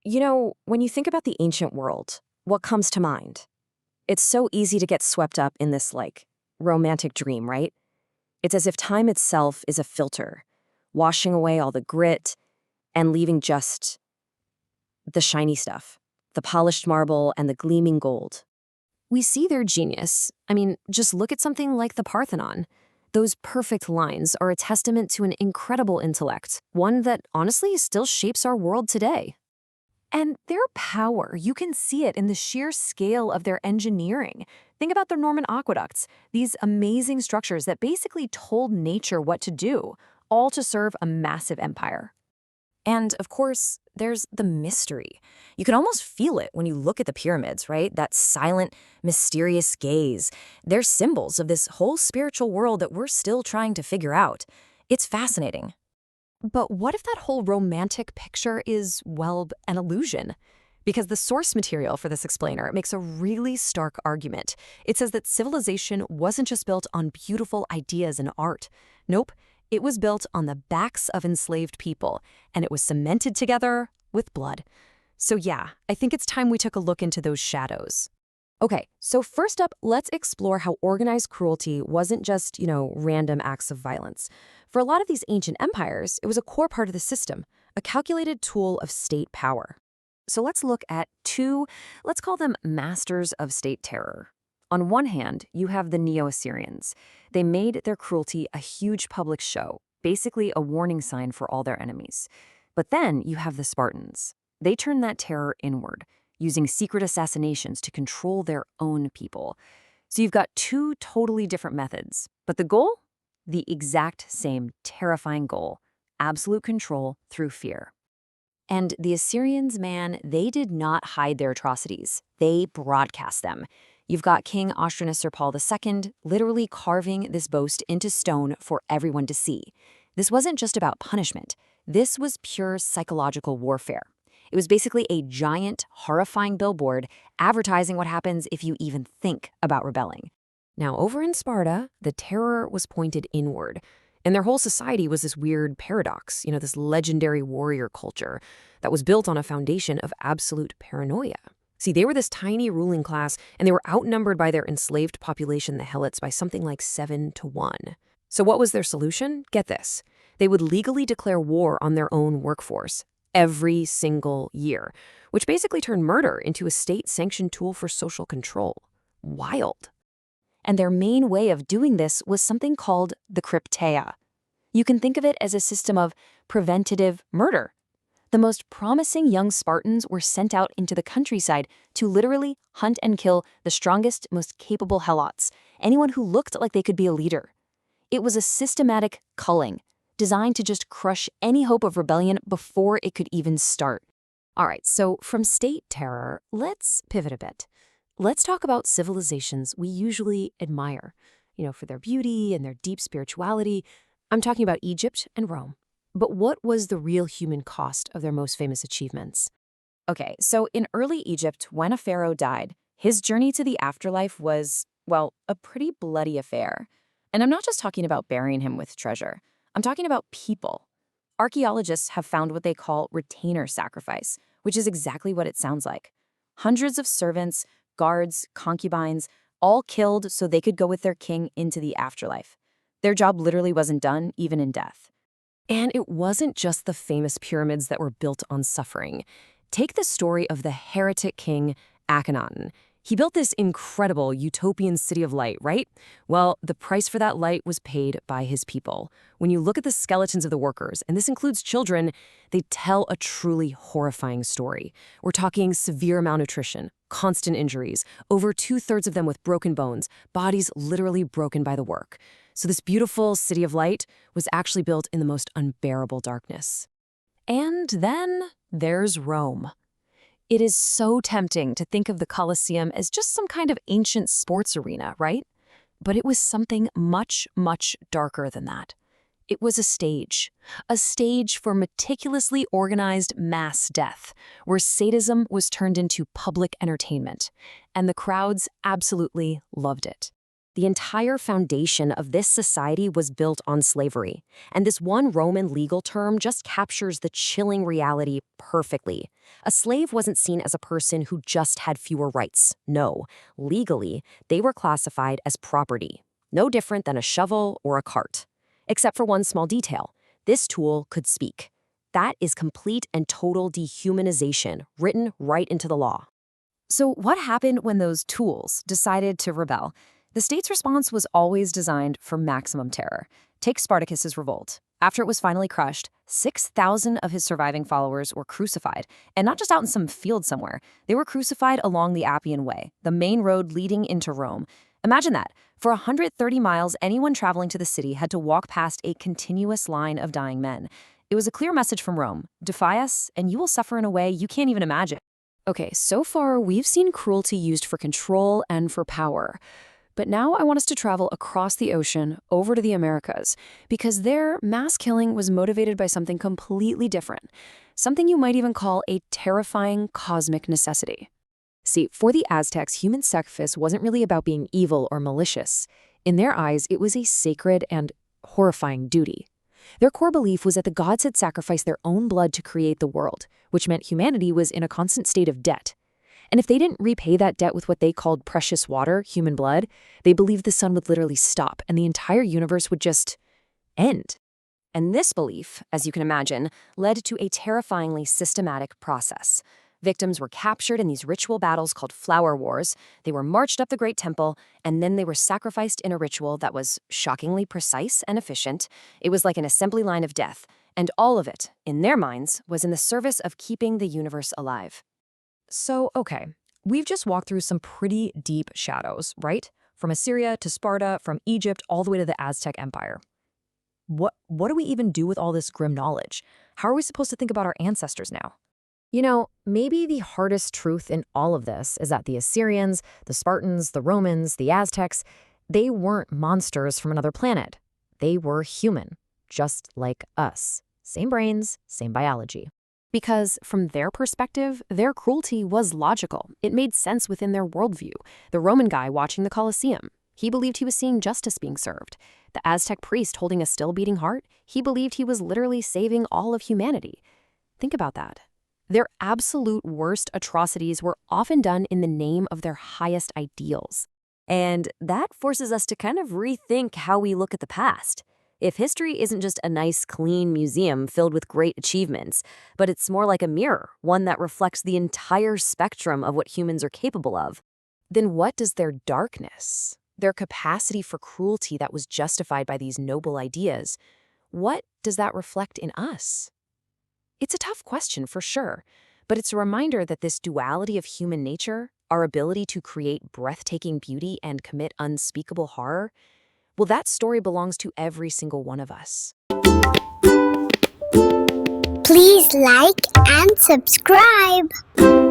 When you think about the ancient world, what comes to mind? It's so easy to get swept up in this, romantic dream, right? It's as if time itself is a filter, washing away all the grit and leaving just the shiny stuff, the polished marble and the gleaming gold. We see their genius. I mean, just look at something like the Parthenon. Those perfect lines are a testament to an incredible intellect, one that honestly still shapes our world today. And their power, you can see it in the sheer scale of their engineering. Think about the Norman aqueducts, these amazing structures that basically told nature what to do, all to serve a massive empire. And of course, there's the mystery. You can almost feel it when you look at the pyramids, right? That silent, mysterious gaze. They're symbols of this whole spiritual world that we're still trying to figure out. It's fascinating. But what if that whole romantic picture is, well, an illusion? Because the source material for this explainer makes a really stark argument. It says that civilization wasn't just built on beautiful ideas and art. Nope, it was built on the backs of enslaved people, and it was cemented together with blood. So yeah, I think it's time we took a look into those shadows. Okay, so first up, let's explore how organized cruelty wasn't just, random acts of violence. For a lot of these ancient empires, it was a core part of the system, a calculated tool of state power. So let's look at two, let's call them masters of state terror. On one hand, you have the Neo-Assyrians. They made their cruelty a huge public show, basically a warning sign for all their enemies. But then you have the Spartans. They turned that terror inward, using secret assassinations to control their own people. So you've got two totally different methods. But the goal? The exact same terrifying goal: absolute control through fear. And the Assyrians, man, they did not hide their atrocities. They broadcast them. You've got King Ashurnasirpal II literally carving this boast into stone for everyone to see. This wasn't just about punishment. This was pure psychological warfare. It was basically a giant, horrifying billboard advertising what happens if you even think about rebelling. Now, over in Sparta, the terror was pointed inward. And their whole society was this weird paradox, this legendary warrior culture that was built on a foundation of absolute paranoia. See, they were this tiny ruling class, and they were outnumbered by their enslaved population, the Helots, by something like 7-1. So what was their solution? Get this. They would legally declare war on their own workforce every single year, which basically turned murder into a state-sanctioned tool for social control. Wild. And their main way of doing this was something called the crypteia. You can think of it as a system of preventative murder. The most promising young Spartans were sent out into the countryside to literally hunt and kill the strongest, most capable Helots, anyone who looked like they could be a leader. It was a systematic culling, designed to just crush any hope of rebellion before it could even start. All right, so from state terror, let's pivot a bit. Let's talk about civilizations we usually admire, for their beauty and their deep spirituality. I'm talking about Egypt and Rome. But what was the real human cost of their most famous achievements? Okay, so in early Egypt, when a pharaoh died, his journey to the afterlife was, well, a pretty bloody affair. And I'm not just talking about burying him with treasure. I'm talking about people. Archaeologists have found what they call retainer sacrifice, which is exactly what it sounds like. Hundreds of servants, guards, concubines, all killed so they could go with their king into the afterlife. Their job literally wasn't done, even in death. And it wasn't just the famous pyramids that were built on suffering. Take the story of the heretic king Akhenaten. He built this incredible utopian city of light, right? Well, the price for that light was paid by his people. When you look at the skeletons of the workers, and this includes children, they tell a truly horrifying story. We're talking severe malnutrition, constant injuries, over 2/3 of them with broken bones, bodies literally broken by the work. So this beautiful city of light was actually built in the most unbearable darkness. And then there's Rome. It is so tempting to think of the Colosseum as just some kind of ancient sports arena, right? But it was something much, much darker than that. It was a stage for meticulously organized mass death, where sadism was turned into public entertainment, and the crowds absolutely loved it. The entire foundation of this society was built on slavery, and this one Roman legal term just captures the chilling reality perfectly. A slave wasn't seen as a person who just had fewer rights. No, legally, they were classified as property, no different than a shovel or a cart. Except for one small detail. This tool could speak. That is complete and total dehumanization, written right into the law. So what happened when those tools decided to rebel? The state's response was always designed for maximum terror. Take Spartacus's revolt. After it was finally crushed, 6,000 of his surviving followers were crucified, and not just out in some field somewhere. They were crucified along the Appian Way, the main road leading into Rome. Imagine that. For 130 miles, anyone traveling to the city had to walk past a continuous line of dying men. It was a clear message from Rome. Defy us, and you will suffer in a way you can't even imagine. Okay, so far we've seen cruelty used for control and for power. But now I want us to travel across the ocean over to the Americas, because there, mass killing was motivated by something completely different, something you might even call a terrifying cosmic necessity. See, for the Aztecs, human sacrifice wasn't really about being evil or malicious. In their eyes, it was a sacred and horrifying duty. Their core belief was that the gods had sacrificed their own blood to create the world, which meant humanity was in a constant state of debt. And if they didn't repay that debt with what they called precious water, human blood, they believed the sun would literally stop and the entire universe would just end. And this belief, as you can imagine, led to a terrifyingly systematic process. Victims were captured in these ritual battles called flower wars. They were marched up the Great Temple, and then they were sacrificed in a ritual that was shockingly precise and efficient. It was like an assembly line of death, and all of it, in their minds, was in the service of keeping the universe alive. So, okay, we've just walked through some pretty deep shadows, right? From Assyria to Sparta, from Egypt all the way to the Aztec Empire. What do we even do with all this grim knowledge? How are we supposed to think about our ancestors now? You know, maybe the hardest truth in all of this is that the Assyrians, the Spartans, the Romans, the Aztecs, they weren't monsters from another planet. They were human, just like us. Same brains, same biology. Because from their perspective, their cruelty was logical. It made sense within their worldview. The Roman guy watching the Colosseum, he believed he was seeing justice being served. The Aztec priest holding a still beating heart, he believed he was literally saving all of humanity. Think about that. Their absolute worst atrocities were often done in the name of their highest ideals. And that forces us to kind of rethink how we look at the past. If history isn't just a nice, clean museum filled with great achievements, but it's more like a mirror, one that reflects the entire spectrum of what humans are capable of, then what does their darkness, their capacity for cruelty that was justified by these noble ideas, what does that reflect in us? It's a tough question for sure, but it's a reminder that this duality of human nature, our ability to create breathtaking beauty and commit unspeakable horror, well, that story belongs to every single one of us. Please like and subscribe.